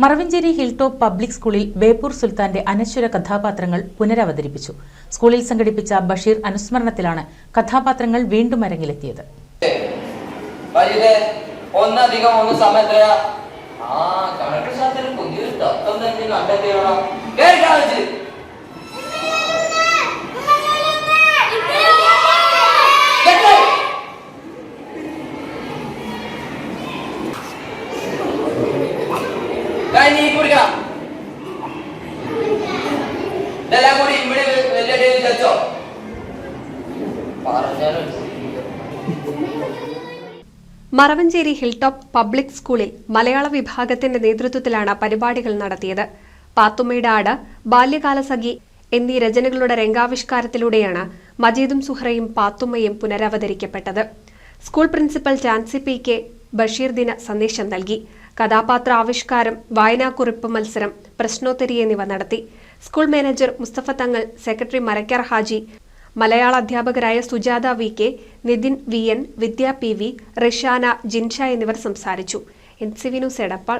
Maravancheri hill top public സ്കൂളിൽ ബേപ്പൂർ സുൽത്താന്റെ അനശ്വര കഥാപാത്രങ്ങൾ പുനരവതരിപ്പിച്ചു. സ്കൂളിൽ സംഘടിപ്പിച്ച ബഷീർ അനുസ്മരണത്തിലാണ് കഥാപാത്രങ്ങൾ വീണ്ടും അരങ്ങിലെത്തിയത്. മറവഞ്ചേരി ഹിൽ ടോപ്പ് പബ്ലിക് സ്കൂളിൽ മലയാള വിഭാഗത്തിന്റെ നേതൃത്വത്തിലാണ് പരിപാടികൾ നടത്തിയത്. പാത്തുമ്മയുടെ ആട്, ബാല്യകാലസഖി എന്നീ രചനകളുടെ രംഗാവിഷ്കാരത്തിലൂടെയാണ് മജീദും സുഹ്റയും പാത്തുമ്മയും പുനരവതരിക്കപ്പെട്ടത്. School principal Jhansi P K. Basheer ദിന സന്ദേശം നൽകി. കഥാപാത്ര ആവിഷ്കാരം, വായനാക്കുറിപ്പ് മത്സരം, പ്രശ്നോത്തരി എന്നിവ നടത്തി. സ്കൂൾ മാനേജർ മുസ്തഫ തങ്ങൾ, സെക്രട്ടറി മരക്കാർ ഹാജി, മലയാള അധ്യാപകരായ സുജാത വി.കെ., നിതിൻ വി.എൻ., വിദ്യ പി.വി., റിഷാന, ജിൻഷ എന്നിവർ സംസാരിച്ചു. NCV news Edappal.